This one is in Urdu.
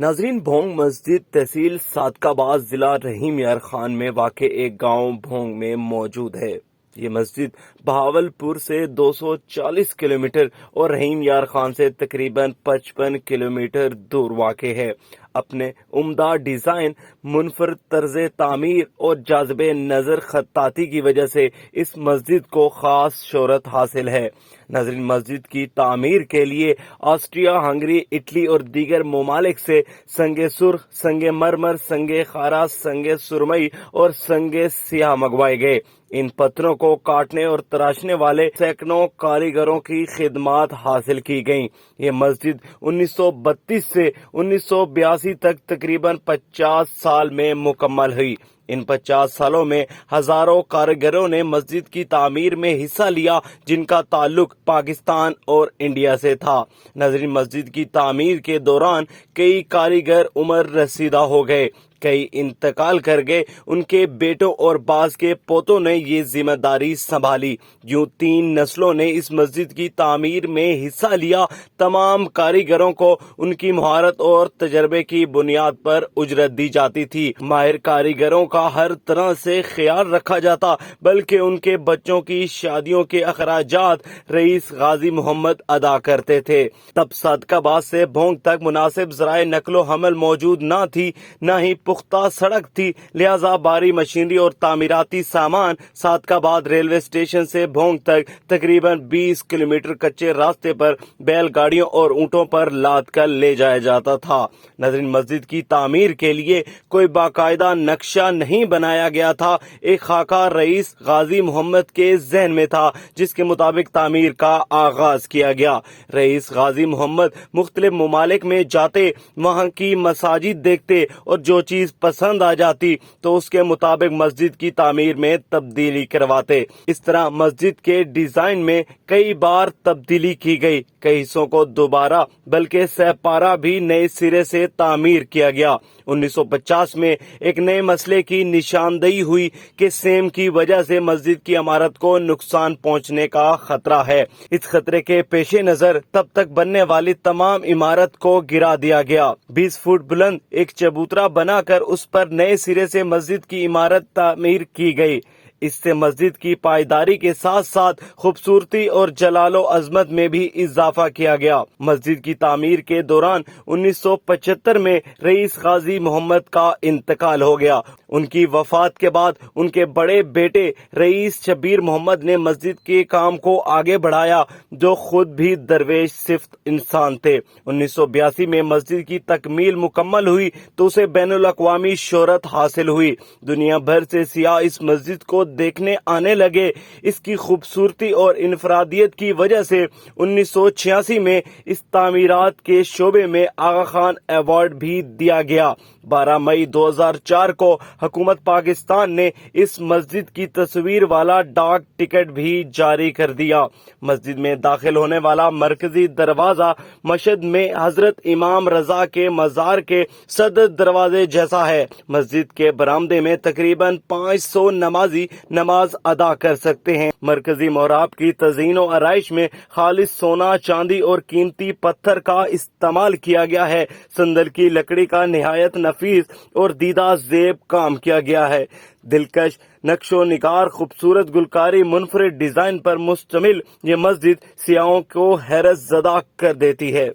ناظرین، بھونگ مسجد تحصیل صادقاباد ضلع رحیم یار خان میں واقع ایک گاؤں بھونگ میں موجود ہے۔ یہ مسجد بہاولپور سے 240 کلومیٹر اور رحیم یار خان سے تقریباً 55 کلومیٹر دور واقع ہے۔ اپنے عمدہ ڈیزائن، منفرد طرز تعمیر اور جاذب نظر خطاطی کی وجہ سے اس مسجد کو خاص شہرت حاصل ہے۔ ناظرین، مسجد کی تعمیر کے لیے آسٹریا، ہنگری، اٹلی اور دیگر ممالک سے سنگ سرخ، سنگ مرمر، سنگ خارا، سنگ سرمئی اور سنگ سیاہ منگوائے گئے۔ ان پتھروں کو کاٹنے اور تراشنے والے سینکڑوں کاریگروں کی خدمات حاصل کی گئیں۔ یہ مسجد 1932 سے 1982 تک تقریباً 50 سال میں مکمل ہوئی۔ ان 50 سالوں میں ہزاروں کاریگروں نے مسجد کی تعمیر میں حصہ لیا، جن کا تعلق پاکستان اور انڈیا سے تھا۔ ناظرین، مسجد کی تعمیر کے دوران کئی کاریگر عمر رسیدہ ہو گئے، کئی انتقال کر گئے۔ ان کے بیٹوں اور بعض کے پوتوں نے یہ ذمہ داری سنبھالی۔ یوں 3 نسلوں نے اس مسجد کی تعمیر میں حصہ لیا۔ تمام کاریگروں کو ان کی مہارت اور تجربے کی بنیاد پر اجرت دی جاتی تھی۔ ماہر کاریگروں کا ہر طرح سے خیال رکھا جاتا، بلکہ ان کے بچوں کی شادیوں کے اخراجات رئیس غازی محمد ادا کرتے تھے۔ تب صادقاباد سے بھونگ تک مناسب ذرائع نقل و حمل موجود نہ تھی، نہ ہی پختہ سڑک تھی، لہذا بھاری مشینری اور تعمیراتی سامان صادقاباد ریلوے اسٹیشن سے بھونگ تک تقریباً 20 کلومیٹر کچے راستے پر بیل گاڑیوں اور اونٹوں پر لاد کر لے جایا جاتا تھا۔ ناظرین، مسجد کی تعمیر کے لیے کوئی باقاعدہ نقشہ نہیں بنایا گیا تھا۔ ایک خاکہ رئیس غازی محمد کے ذہن میں تھا، جس کے مطابق تعمیر کا آغاز کیا گیا۔ رئیس غازی محمد مختلف ممالک میں جاتے، وہاں کی مساجد دیکھتے اور جو چیز پسند آ جاتی تو اس کے مطابق مسجد کی تعمیر میں تبدیلی کرواتے۔ اس طرح مسجد کے ڈیزائن میں کئی بار تبدیلی کی گئی، کئی حصوں کو دوبارہ بلکہ سہ پارہ بھی نئے سرے سے تعمیر کیا گیا۔ 1950 میں ایک نئے مسئلے کی نشاندہی ہوئی کہ سیم کی وجہ سے مسجد کی عمارت کو نقصان پہنچنے کا خطرہ ہے۔ اس خطرے کے پیش نظر تب تک بننے والی تمام عمارت کو گرا دیا گیا۔ 20 فٹ بلند ایک چبوترا بنا کر اس پر نئے سرے سے مسجد کی عمارت تعمیر کی گئی۔ اس سے مسجد کی پائیداری کے ساتھ ساتھ خوبصورتی اور جلال و عظمت میں بھی اضافہ کیا گیا۔ مسجد کی تعمیر کے دوران 1975 میں رئیس غازی محمد کا انتقال ہو گیا۔ ان کی وفات کے بعد ان کے بڑے بیٹے رئیس شبیر محمد نے مسجد کے کام کو آگے بڑھایا، جو خود بھی درویش صفت انسان تھے۔ 1982 میں مسجد کی تکمیل مکمل ہوئی تو اسے بین الاقوامی شہرت حاصل ہوئی۔ دنیا بھر سے سیاح اس مسجد کو دیکھنے آنے لگے۔ اس کی خوبصورتی اور انفرادیت کی وجہ سے 1986 میں اس تعمیرات کے شعبے میں آغا خان ایوارڈ بھی دیا گیا۔ 12 مئی 2004 کو حکومت پاکستان نے اس مسجد کی تصویر والا ڈاک ٹکٹ بھی جاری کر دیا۔ مسجد میں داخل ہونے والا مرکزی دروازہ مشہد میں حضرت امام رضا کے مزار کے صدر دروازے جیسا ہے۔ مسجد کے برآمدے میں تقریباً 500 نمازی نماز ادا کر سکتے ہیں۔ مرکزی محراب کی تزئین و آرائش میں خالص سونا، چاندی اور قیمتی پتھر کا استعمال کیا گیا ہے۔ سندل کی لکڑی کا نہایت نفیس اور دیدہ زیب کام کیا گیا ہے۔ دلکش نقش و نگار، خوبصورت گلکاری، منفرد ڈیزائن پر مشتمل یہ مسجد سیاحوں کو حیرت زدہ کر دیتی ہے۔